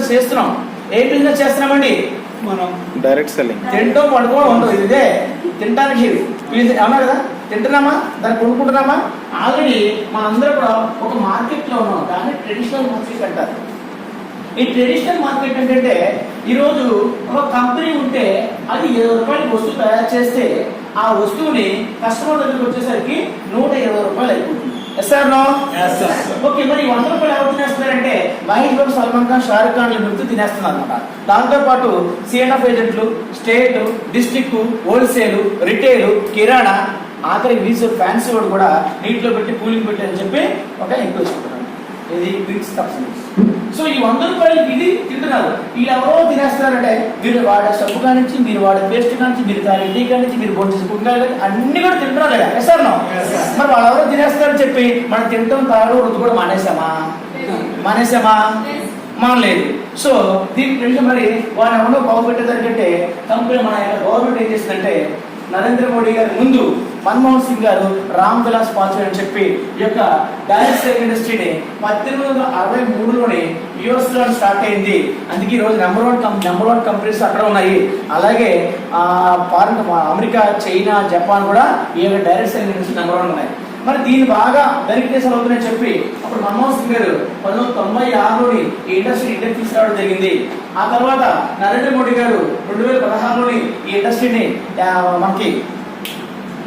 Business చేస్తున్నాం. ఏ business చేస్తున్నామండి మనం? Direct selling. తింటూ పడుకోవడం ఉండదు, ఇదే తినడానికి అవునా కదా, తింటున్నామా, దాన్ని కొనుక్కుంటున్నామా. ఆల్రెడీ మనందరూ కూడా ఒక మార్కెట్లో ఉన్నాం, దాన్ని ట్రెడిషనల్ మార్కెట్ అంటారు. ఈ ట్రెడిషనల్ మార్కెట్ ఏంటంటే ఈరోజు ఒక కంపెనీ ఉంటే అది 20 రూపాయలకి వస్తువు తయారు చేస్తే ఆ వస్తువుని కస్టమర్ దగ్గరికి వచ్చేసరికి 120 రూపాయలు అయిపోతుంది. ఓకే, మరి 100 రూపాయలు ఎవరు తినేస్తున్నారంటే మహేష్ బాబు, సల్మాన్ ఖాన్, షారుఖ్ ఖాన్ నృత్యం తినేస్తున్నారు అనమాట. దాంతోపాటు సిఎన్ఎఫ్ ఏజెంట్లు, స్టేట్, డిస్ట్రిక్ట్, హోల్సేల్, రిటైల్, కిరాణా, ఆఖరి వీసు ఫ్యాన్సీ వాడు కూడా నీటిలో పెట్టి కూలింగ్ పెట్టి అని చెప్పి ఒక ఎక్కువ వేసుకుంటున్నారు. ఇది బిగ్స్ కస్టమర్స్. సో ఈ 100 రూపాయలకి ఇది తింటున్నారు. వీళ్ళు ఎవరో తినేస్తున్నారంటే మీరు వాడే సబ్బు కానించి, మీరు వాడే పేస్ట్ కానించి, మీరు తాగే టీ కానించి, మీరు భోజనం చేసుకుంటున్నారు కానీ అన్ని కూడా తింటున్నారు కదా. Yes or no? మరి వాళ్ళు ఎవరో తినేస్తారని చెప్పి మనం తింటాం, తాగడం, రుద్దు కూడా మానేసామా? మానలేదు. సో దీనికి మరి వాళ్ళు ఎవరో బాగుపెట్టేదానికంటే కంపెనీ మన గవర్నమెంట్ ఏం చేసిందంటే నరేంద్ర మోడీ గారి ముందు మన్మోహన్ సింగ్ గారు రామ్ విలాస్ పాస్వాన్ అని చెప్పి ఈ యొక్క డైరెక్ట్ సెల్లింగ్ ఇండస్ట్రీని 1863లోనే యుఎస్ లో స్టార్ట్ అయింది. అందుకే ఈ రోజు నెంబర్ వన్ కంపెనీస్ అక్కడ ఉన్నాయి. అలాగే ఫారిన్ అమెరికా, చైనా, జపాన్ కూడా ఈ యొక్క డైరెక్ట్ సెల్లింగ్ ఇండస్ట్రీ నెంబర్ 1 ఉన్నాయి. మరి దీన్ని బాగా ధనిక దేశాలు అవుతున్నాయని చెప్పి అప్పుడు మన్మోహన్ సింగ్ గారు 1996లోని ఈ ఇండస్ట్రీ ఇండియా తీసుకురావడం జరిగింది. ఆ తర్వాత నరేంద్ర మోడీ గారు 2016లోని ఈ ఇండస్ట్రీని మనకి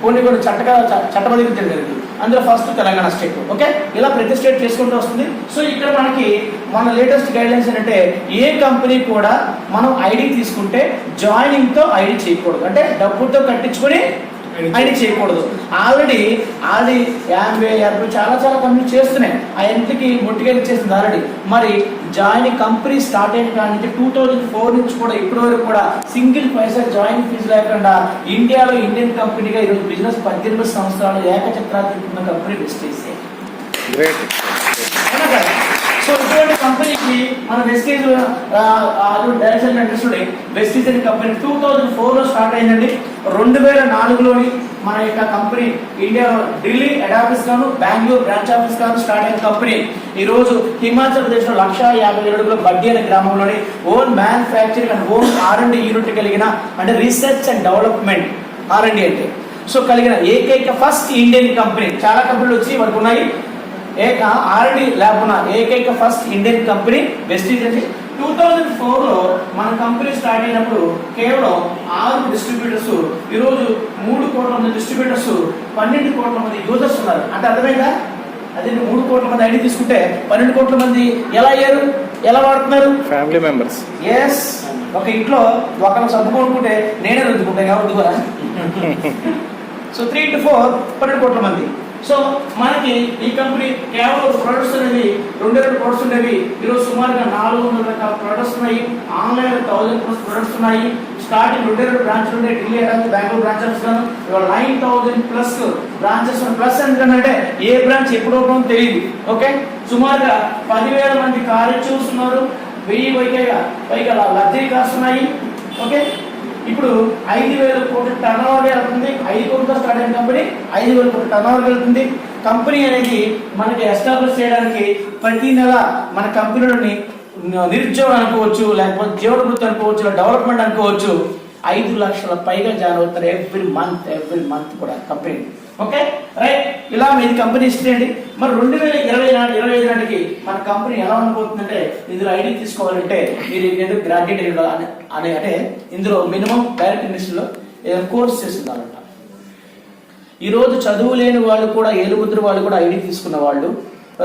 కొన్ని చట్టబద్ధీకరించడం జరిగింది. అందులో ఫస్ట్ తెలంగాణ స్టేట్. ఓకే, ఇలా ప్రతి స్టేట్ చేసుకుంటూ వస్తుంది. సో ఇక్కడ మనకి మన లేటెస్ట్ గైడ్లైన్స్ ఏంటంటే ఏ కంపెనీ కూడా మనం ఐడి తీసుకుంటే జాయినింగ్తో ఐడి చేయకూడదు, అంటే డబ్బుతో కట్టించుకొని ఐడి చేయకూడదు. ఆల్రెడీ 50 చాలా కంపెనీలు చేస్తున్నాయి. ఆ ఎంతకి మొట్టిగా ఇచ్చేస్తుంది ఆల్రెడీ. మరి జాయినింగ్ కంపెనీ స్టార్ట్ అయిన కానీ 2004 నుంచి కూడా ఇప్పటి వరకు కూడా సింగిల్ పైసా జాయినింగ్ ఫీజు లేకుండా ఇండియాలో ఇండియన్ కంపెనీగా ఈరోజు బిజినెస్ 18 సంవత్సరాలు ఏకచక్రాలు కంపెనీ వెస్టేజ్. సో ఇటువంటి కంపెనీకి మన వెస్టేజ్ డైరెక్షన్ వెస్టేజ్ అనే కంపెనీ 2004లో స్టార్ట్ అయిందండి. 2004లోని మన యొక్క company India Delhi head office గాను, బెంగళూరు బ్రాంచ్ ఆఫీస్ గాను స్టార్ట్ అయిన కంపెనీ ఈరోజు హిమాచల్ ప్రదేశ్లో 150 అడుగుల బడ్డీ అనే గ్రామంలోని own manufacturing and own R&D unit కలిగిన, అంటే రీసెర్చ్ అండ్ డెవలప్మెంట్ R&D అంటే సో కలిగిన ఏకైక ఫస్ట్ ఇండియన్ కంపెనీ. చాలా కంపెనీలు వచ్చి మనకు ఉన్నాయి. R&D ల్యాబ్ ఉన్న ఏకైక ఫస్ట్ ఇండియన్ కంపెనీ వెస్టీజ్ అండి. 2004లో మన కంపెనీ స్టార్ట్ అయినప్పుడు కేవలం 6 డిస్ట్రిబ్యూటర్స్, ఈరోజు 3 కోట్ల మంది డిస్ట్రిబ్యూటర్స్, 12 కోట్ల మంది యూజర్స్ ఉన్నారు. అంటే అర్థమైందా? అదే 3 కోట్ల మంది ఐడి తీసుకుంటే 12 కోట్ల మంది ఎలా అయ్యారు, ఎలా వాడుతున్నారు? Family members. ఎస్, ఒక ఇంట్లో ఒకరు సబ్బు కొనుక్కుంటే నేనే రుద్దుకుంటా కాబట్టి కూడా. సో 3 into 4 12 కోట్ల మంది. సో మనకి ఈ కంపెనీ కేవలం ప్రొడక్ట్స్ అనేవి 2 ప్రొడక్ట్స్ ఉండేవి. ఈరోజు సుమారుగా 400 రకాల ప్రొడక్ట్స్ ఉన్నాయి. ఆన్లైన్ 1000+ ప్రొడక్ట్స్ ఉన్నాయి. స్టార్టింగ్ 2 బ్రాంచ్లు ఉండే, ఢిల్లీ బెంగళూరు బ్రాంచెస్ గాను, ఇవాళ 9000+ బ్రాంచెస్. ప్లస్ ఎందుకంటే ఏ బ్రాంచ్ ఎప్పుడు ఓపెన్ తెలియదు. ఓకే, సుమారుగా 10,000 మంది కార్యచూస్ ఉన్నారు. 1000 పైగా లగ్జరీ కార్స్ ఉన్నాయి. ఓకే, ఇప్పుడు 5,000 కోట్ల టర్న్ ఓవర్ వెళ్తుంది. 5 కోట్లతో స్టార్ట్ అయిన కంపెనీ 5,000 కోట్ల టర్న్ ఓవర్ వెళ్తుంది. కంపెనీ అనేది మనకి ఎస్టాబ్లిష్ చేయడానికి ప్రతి నెల మన కంపెనీలోని నిరుద్యోగం అనుకోవచ్చు, లేకపోతే జీవన వృత్తి అనుకోవచ్చు, డెవలప్మెంట్ అనుకోవచ్చు, 5 లక్షల పైగా జాయిన్ అవుతారు ఎవ్రీ మంత్ కూడా కంపెనీ. ఓకే రైట్, ఇలా మీది కంపెనీ హిస్టరీ అండి. మరి 2025 నాటికి మన కంపెనీ ఎలా ఉండబోతుందంటే ఇందులో ఐడి తీసుకోవాలంటే మీరు గ్రాడ్యుయేట్ అని, అంటే ఇందులో మినిమం డైరెక్ట్ ఇండస్ట్రీలో ఏదైనా కోర్స్ చేస్తున్నారంట. ఈరోజు చదువు లేని వాళ్ళు కూడా, ఏలుముద్ర వాళ్ళు కూడా ఐడి తీసుకున్న వాళ్ళు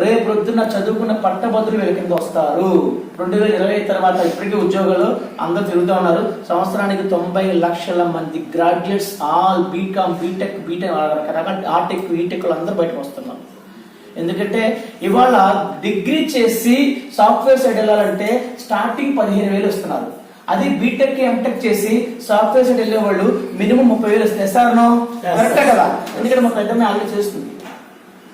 రేపు పొద్దున్న చదువుకున్న పట్టభద్రులు వీళ్ళ కింద వస్తారు. 2020 తర్వాత ఇప్పటికీ ఉద్యోగాలు అందరూ తిరుగుతూ ఉన్నారు. సంవత్సరానికి 90 లక్షల మంది గ్రాడ్యుయేట్స్, ఆల్ బీకామ్, బీటెక్, ఆర్టెక్, ఈటెక్ అందరూ బయటకు వస్తున్నారు. ఎందుకంటే ఇవాళ డిగ్రీ చేసి సాఫ్ట్వేర్ సైడ్ వెళ్ళాలంటే స్టార్టింగ్ 15,000 ఇస్తున్నారు. అది బీటెక్, ఎంటెక్ చేసి సాఫ్ట్వేర్ సైడ్ వెళ్ళే వాళ్ళు మినిమం 30,000 ఇస్తారు. సార్ కరెక్టే కదా? ఎందుకంటే మా పెద్దమ్మ ఆల్రెడీ చేస్తుంది.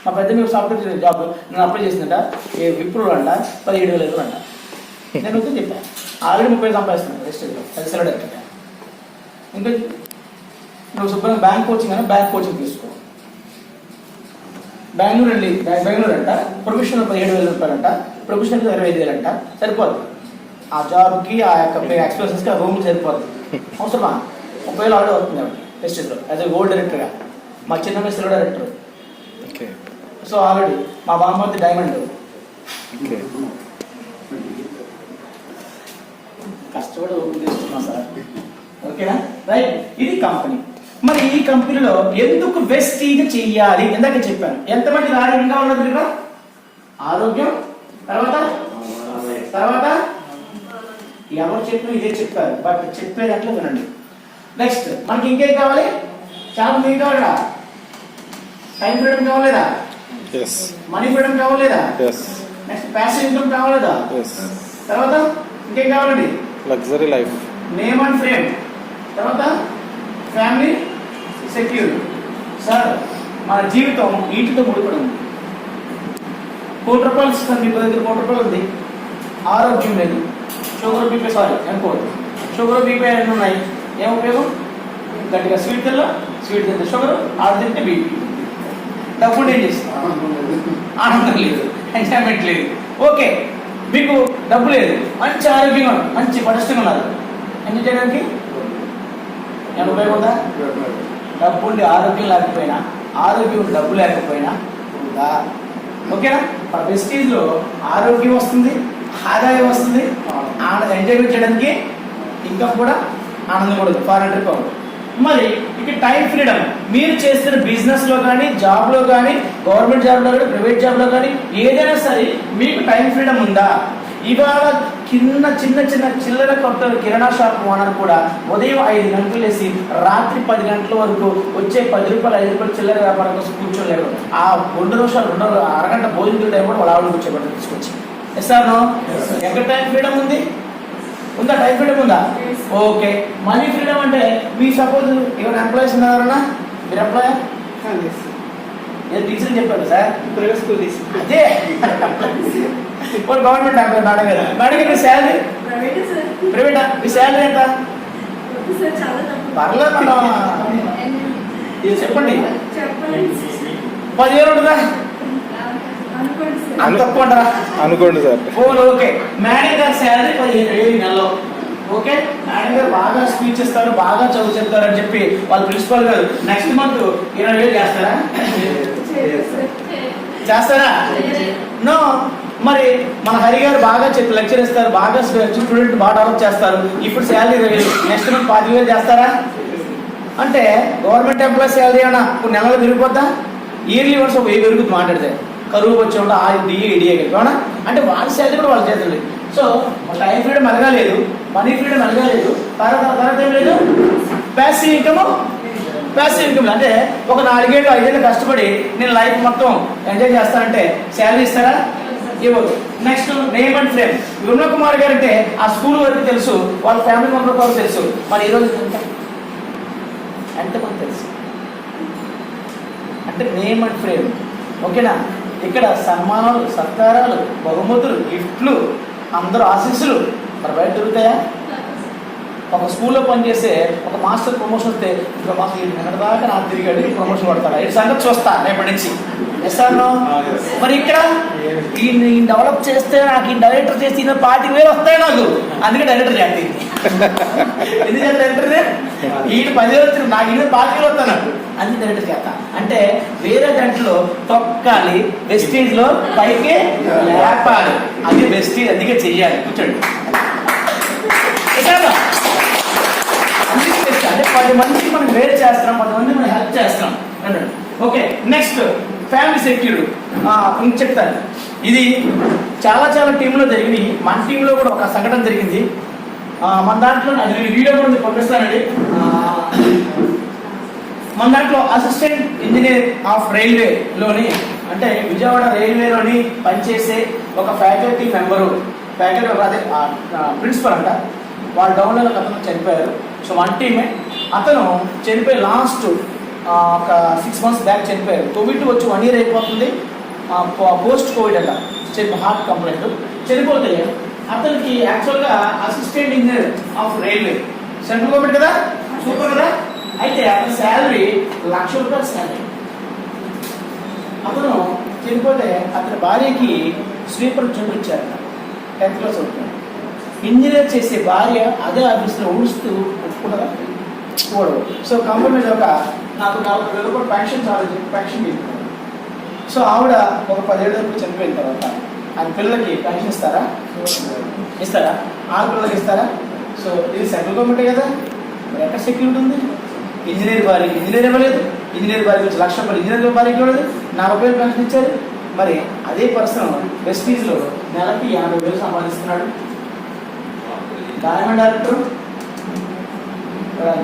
మా పెద్ద మీకు సాఫ్ట్వేర్ జాబ్ నేను అప్లై చేసిందట, విప్రో అంట 17,000 అంట. నేను వద్దు చెప్పాను, ఆల్రెడీ 30 సంపాదిస్తున్నాను రిజిస్టర్లో, అది సెలెక్ట్. ఇంకా నువ్వు శుభ్రంగా బ్యాంక్ కోచింగ్ తీసుకో. బెంగళూరు అంట ప్రొఫెషనల్ 17,000 రూపాయలు అంట, ప్రొఫెషనల్ 25,000 అంట, సరిపోదు. ఆ జాబ్కి ఆ యొక్క ఎక్స్పెన్సెస్కి ఆ రూమ్ సరిపోతుంది. అవసరమా 30,000 ఆల్రెడీ అవుతుంది ఆవిడ వెస్టేజ్లో యాజ్ ఏ గోల్డ్ డైరెక్టర్గా. మా చిన్న మిస్టర్ డైరెక్టర్. సో ఆల్రెడీ మా బామ్మది డైమండ్. కష్టపడి ఓపెన్ చేస్తున్నా సార్. ఓకేనా, రైట్. ఇది కంపెనీ. మరి ఈ కంపెనీలో ఎందుకు వెస్టీజ్ చెయ్యాలి? ఇందాక చెప్పాను. ఎంతమంది ఆరోగ్యంగా ఉన్నది ఇక్కడ? ఆరోగ్యం, తర్వాత ఎవరు చెప్పినా ఇదే చెప్పారు, బట్ చెప్పేదాంట్లో వినండి. నెక్స్ట్ మనకి ఇంకేం కావాలి? చాలా మంది ఏం కావాలా? టైం ఫ్రీడమ్ కావాలేదా? మనీ ఫ్రీడమ్ కావాలేదా? నెక్స్ట్ ప్యాసివ్ ఇన్కమ్ కావాలేదా? తర్వాత ఇంకేం కావాలండి? Luxury life, name and frame, తర్వాత ఫ్యామిలీ సెక్యూర్. సార్ మన జీవితం వీటితో ముడిపడి ఉంది. ₹1,00,00,000 ఇస్తాను, మీ దగ్గర ₹1,00,00,000 ఉంది, ఆరోగ్యం లేదు, షుగర్ బీపీ, షుగర్ బీపీ అన్నీ ఉన్నాయి, ఏం ఉపయోగం? గట్టిగా స్వీట్ తింటే షుగర్, ఆడ తింటే బీపీ. డబ్బులు ఏం చేస్తాం? ఆనందం లేదు, ఎంజాయ్మెంట్ లేదు. ఓకే, మీకు డబ్బు లేదు, మంచి ఆరోగ్యంగా మంచి పటిష్టంగా ఉన్నారు, ఎంజాయ్ చేయడానికి ఏమైనా ఉపయోగం ఉందా? డబ్బు ఉండి ఆరోగ్యం లేకపోయినా, ఆరోగ్యం డబ్బు లేకపోయినా ఉందా? ఓకేనా? మన వెస్టీజ్లో ఆరోగ్యం వస్తుంది, ఆదాయం వస్తుంది, ఎంజాయ్మెంట్ చేయడానికి ఇన్కమ్ కూడా, ఆనందం కూడా ఉంది. Foreign trip. మరి ఇక్కడ టైం ఫ్రీడమ్, మీరు చేస్తున్న బిజినెస్లో కానీ, జాబ్లో కానీ, గవర్నమెంట్ జాబ్లో కానీ, ప్రైవేట్ జాబ్లో కానీ, ఏదైనా సరే మీకు టైం ఫ్రీడమ్ ఉందా? ఇవాళ చిన్న చిల్లర కొట్టలు కిరాణా షాప్ ఓనర్ కూడా ఉదయం 5 గంటలు వేసి రాత్రి 10 గంటల వరకు వచ్చే ₹10, ₹5 చిల్లర వ్యాపారం కోసం కూర్చోలేరు. ఆ 2 నిమిషాలు అరగంట భోజనం టైం కూడా వాళ్ళ ఆవిడ కూర్చోబెట్టారు తీసుకొచ్చి. ఎస్ఆర్నో? ఎక్కడ టైం ఫ్రీడమ్ ఉంది? ఉందా? టైం ఫ్రీడమ్ ఉందా? ఓకే. మనీ ఫ్రీడమ్ అంటే మీ సపోజ్ ఏమైనా ఎంప్లాయీస్ ఉన్నారన్నా, మీరు ఎంప్లాయ్ ఏదో టీచర్ చెప్పారు సార్, ప్రైవేట్ స్కూల్ అదే గవర్నమెంట్ ఎంప్లాయ్. మేడం కదా, మేడం గారు శాలరీ ప్రైవేటా? మీ శాలరీ ఎంత? పర్లేదు మేడం, ఇది చెప్పండి. 10,000 ఉంటుందా? అంత తక్కువ అనుకోండి సార్. ఓకే, మేడం గారి శాలరీ 15,000 నెలలో. ఓకే, మేడం గారు బాగా స్పీచ్ ఇస్తారు, బాగా చదువు చెప్తారు అని చెప్పి వాళ్ళ ప్రిన్సిపల్ గారు నెక్స్ట్ మంత్ 20,000 చేస్తారా? నో. మరి మన హరి గారు బాగా చెప్పి లెక్చర్ ఇస్తారు, బాగా స్టూడెంట్ బాగా డెవలప్ చేస్తారు, ఇప్పుడు శాలరీ 20,000, నెక్స్ట్ మంత్ 10,000 చేస్తారా? అంటే గవర్నమెంట్ ఎంప్లాయీ శాలరీ ఏమన్నా కొన్ని నెలలు పెరిగిపోద్దా? ఇయర్లీ వన్స్ 1000 పెరుగుతుంది మాట్లాడితే. కరువు వచ్చేవాడు డిఏ అవునా? అంటే వాళ్ళ శాలరీ కూడా వాళ్ళ చేతులు. సో టైం ఫ్రీడమ్ అలగలేదు, మనీ ఫ్రీడమ్ అలగలేదు, తర్వాత ఏం లేదు, ప్యాసివ్ ఇన్కమ్. అంటే ఒక 4 ఏళ్ళు 5 ఏళ్ళు కష్టపడి నేను లైఫ్ మొత్తం ఎంజాయ్ చేస్తానంటే శాలరీ ఇస్తారా? ఇవ్వదు. Next name and frame. Vimala Kumar గారు అంటే ఆ స్కూల్ వరకు తెలుసు, వాళ్ళ ఫ్యామిలీ మెంబర్ వరకు తెలుసు, మరి ఈరోజు ఎంతమంది తెలుసు? అంటే నేమ్ అండ్ ఫ్రేమ్. ఓకేనా? ఇక్కడ సన్మానాలు, సత్కారాలు, బహుమతులు, గిఫ్ట్లు, అందరూ ఆశీస్సులు మరి బయట దొరుకుతాయా? ఒక స్కూల్లో పనిచేసే ఒక మాస్టర్ ప్రమోషన్ వస్తే ఇంకా మాకు నిన్నటిదాకా నాకు తిరిగాడు, ప్రమోషన్ పడతాడా? ఈ సంగతి చూస్తా రేపటి నుంచి. ఎస్ఆర్నో? మరి ఇక్కడ ఈ డెవలప్ చేస్తే నాకు ఈ డైరెక్టర్ చేసి 25,000 వస్తాయి నాకు, అందుకే డైరెక్టర్ చేయాలి. ఎందుకంటే డైరెక్టర్దే ఈ 10,000 వచ్చింది, నాకు 25,000 వస్తాను నాకు, అందుకే డైరెక్టర్ చేస్తా. అంటే వేరే దాంట్లో తొక్కాలి, వెస్టేజ్లో పైకి లేపాలి, అది వెస్టేజ్, అందుకే చెయ్యాలి. కూర్చోండి. అంటే 10 మందికి మనం వేరే చేస్తున్నాం, 10 మంది మనం హెల్ప్ చేస్తున్నాం. Okay, next family secure. ఇంక చెప్తాను, ఇది చాలా టీంలో జరిగింది, మన టీంలో కూడా ఒక సంఘటన జరిగింది. మన దాంట్లో అది వీడియో కూడా పంపిస్తానండి. మన దాంట్లో అసిస్టెంట్ ఇంజనీర్ ఆఫ్ రైల్వేలోని, అంటే విజయవాడ రైల్వేలోని పనిచేసే ఒక ఫ్యాకల్టీ మెంబరు, అదే ప్రిన్సిపల్ అంట, వాళ్ళు డౌన్లో అతను చనిపోయారు. సో మన టీమే. అతను చనిపోయి లాస్ట్ ఒక 6 months బ్యాక్ చనిపోయారు. కోవిడ్ వచ్చి 1 year అయిపోతుంది. పోస్ట్ కోవిడ్ అంట, హార్ట్ కంప్లైంట్. చనిపోతే అతనికి యాక్చువల్గా assistant engineer of railway, central government కదా, సూపర్ కదా. అయితే అతని శాలరీ ₹1,00,000 శాలరీ. అతను చనిపోతే అతని భార్యకి స్లీపర్ ఉద్యోగం ఇచ్చారట. 10th class అవుతుంది. ఇంజనీర్ చేసే భార్య అదే ఆఫీస్లో ఊడుస్తూ ఒప్పుకుంటారా? చూడవు. సో కంపెనీలో నాకు 40,000 రూపాయలు పెన్షన్ చాలా పెన్షన్ తీసుకున్నాను. సో ఆవిడ ఒక 10 ఏళ్ళ వరకు చనిపోయిన తర్వాత ఆయన పిల్లలకి పెన్షన్ ఇస్తారా? ఆడపిల్లలకి ఇస్తారా? సో ఇది సెంట్రల్ గవర్నమెంటే కదా, మరి ఎక్కడ సెక్యూరిటీ ఉంది? ఇంజనీర్ భార్యకి ఇంజనీర్ ఇవ్వలేదు, ఇంజనీర్ భార్యకి వచ్చి 1,00,000 రూపాయలు ఇంజనీర్ భార్యకి ఇవ్వలేదు, 40,000 పెన్షన్ ఇచ్చారు. మరి అదే పర్సన్ వెస్టీజ్లో నెలకి 50,000 సంపాదిస్తున్నాడు. డైమండ్ డైరెక్టర్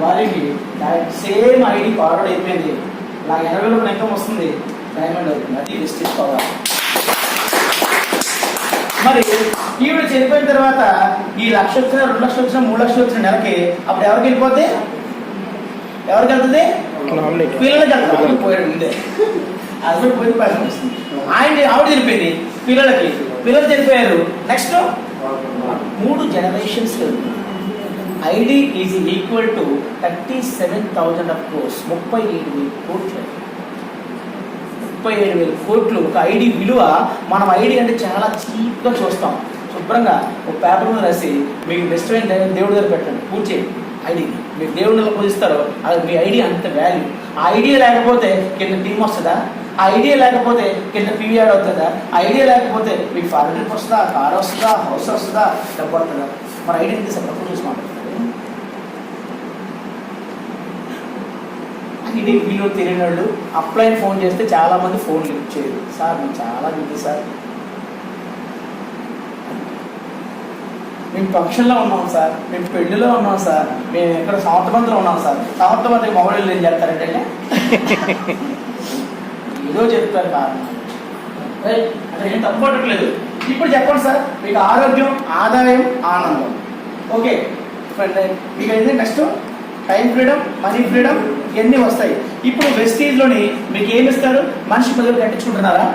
భార్యకి సేమ్ ఐడి ఫార్వర్డ్ అయిపోయింది, నాకు 80,000 రూపాయలు ఇన్కమ్ వస్తుంది, డైమండ్ అవుతుంది. అది వెస్టీజ్ పవర్. మరి ఈవిడ చనిపోయిన తర్వాత ఈ 1,00,000 వచ్చినా 2,00,000 వచ్చినా 3,00,000 వచ్చిన నెలకి అప్పుడు ఎవరికి వెళ్ళిపోతే ఎవరికి వెళ్తుంది? పిల్లలకి వెళ్తారు. పోయాడు ముందే హస్బెండ్ పోయి పెన్షన్ వస్తుంది. ఆవిడ చనిపోయింది, పిల్లలు చనిపోయారు. Next 3 generations ID is equal to 37,000 crores. 37,000 కోట్లు. 37,000 కోట్లు ఒక ఐడి విలువ. మనం ఐడి అంటే చాలా చీప్గా చూస్తాం. శుభ్రంగా ఒక పేపర్ మీద రాసి మీకు బెస్ట్ అయిన దేవుడి దగ్గర పెట్టండి, పూజ చేయండి. ఐడిని మీరు దేవుడిలో పూజిస్తారో అది మీ ఐడి అంత వాల్యూ. ఆ ఐడియా లేకపోతే కింద టీమ్ వస్తుందా? ఆ ఐడియా లేకపోతే కింద పీవీఆర్ అవుతుందా? ఆ ఐడియా లేకపోతే మీకు ఫారెన్ ట్రిప్ వస్తుందా, కార్ వస్తుందా, హౌస్ వస్తుందా, డబ్బు వస్తుందా? మన ఐడియాని తీసి తప్పు చూసి మాట్లాడుతుంది. ఇది వీళ్ళు తెలియని వాళ్ళు అప్లైన్ ఫోన్ చేస్తే చాలామంది ఫోన్ లిఫ్ట్ చేయరు. సార్ మేము చాలా బిజీ సార్, మేము ఫంక్షన్లో ఉన్నాం సార్, మేము పెళ్లిలో ఉన్నాం సార్, మేము ఎక్కడ సంవత్సరంలో ఉన్నాం సార్. సంవత్సరం మొబైల్ ఏం చేస్తారంటే ఏదో చెప్తారు కారణం అంటే ఏం తప్పట్లేదు. ఇప్పుడు చెప్పండి సార్, మీకు ఆరోగ్యం, ఆదాయం, ఆనందం. ఓకే మీకు అయితే next time freedom, money freedom ఇవన్నీ వస్తాయి. ఇప్పుడు వెస్టీజ్లోని మీకు ఏమి ఇస్తారు? మనిషి 10 కట్టించుకుంటున్నారా?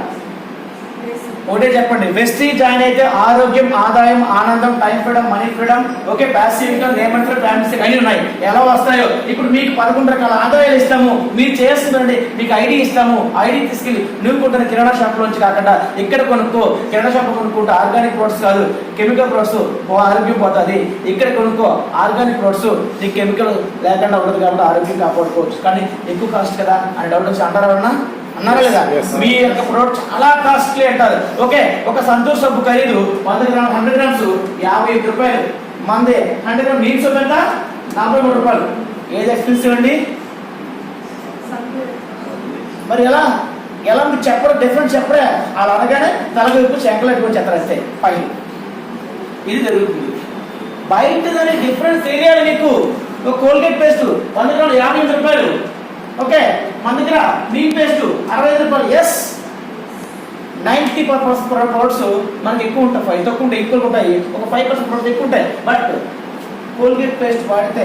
ఒకటే చెప్పండి. వెస్టీజ్ జాయిన్ అయితే ఆరోగ్యం, ఆదాయం, ఆనందం, time freedom, money freedom, okay passive income, ఏమంటారు ఫ్యామిలీ అన్నీ ఉన్నాయి. ఎలా వస్తాయో ఇప్పుడు మీకు 11 రకాల ఆదాయాలు ఇస్తాము. మీరు చేస్తుందండి, మీకు ఐడి ఇస్తాము. ఐడి తీసుకెళ్ళి నువ్వు కొంటున్న కిరాణా షాప్లోంచి కాకుండా ఇక్కడ కొనుక్కో. కిరాణా షాప్ కొనుక్కుంటే ఆర్గానిక్ ప్రొడక్ట్స్ కాదు, కెమికల్ ప్రొడక్ట్స్, ఆరోగ్యం పోతుంది. ఇక్కడ కొనుక్కో ఆర్గానిక్ ప్రొడక్ట్స్, నీకు కెమికల్ లేకుండా ఉండదు కాబట్టి ఆరోగ్యం కాపాడుకోవచ్చు. కానీ ఎక్కువ కాస్ట్ కదా అని డౌట్ వచ్చి అంటారా? అన్నారా లేదా? మీ యొక్క ప్రోడక్ట్ చాలా కాస్ట్లీ అంటారు. ఓకే, ఒక సంతూర్ సబ్బు ఖరీదు 100 గ్రామ్స్ 100 గ్రామ్స్ 55 రూపాయలు. మందే 100 గ్రామ్ నీటి సబ్బు ఎంత? 43 రూపాయలు. ఏది ఎక్స్పెన్సివ్ అండి? మరి ఎలా మీరు చెప్పరు, డిఫరెంట్ చెప్పరే. అలా అనగానే తలవైపు శంకలు ఎక్కువ చెత్తారంతే పైన. ఇది జరుగుతుంది. బయటదని డిఫరెన్స్ తెలియాలి మీకు. ఒక కోల్గేట్ పేస్ట్ 100 గ్రాములు 58 రూపాయలు. ఓకే, మన దగ్గర నీమ్ పేస్ట్ 65 రూపాయలు. ఎస్, 90% ప్రొడక్ట్స్ మనకి ఎక్కువ ఉంటాయి, 5 తక్కువ ఉంటాయి, ఎక్కువ ఉంటాయి. ఒక 5% ప్రొడక్ట్స్ ఎక్కువ ఉంటాయి. బట్ కోల్గేట్ పేస్ట్ వాడితే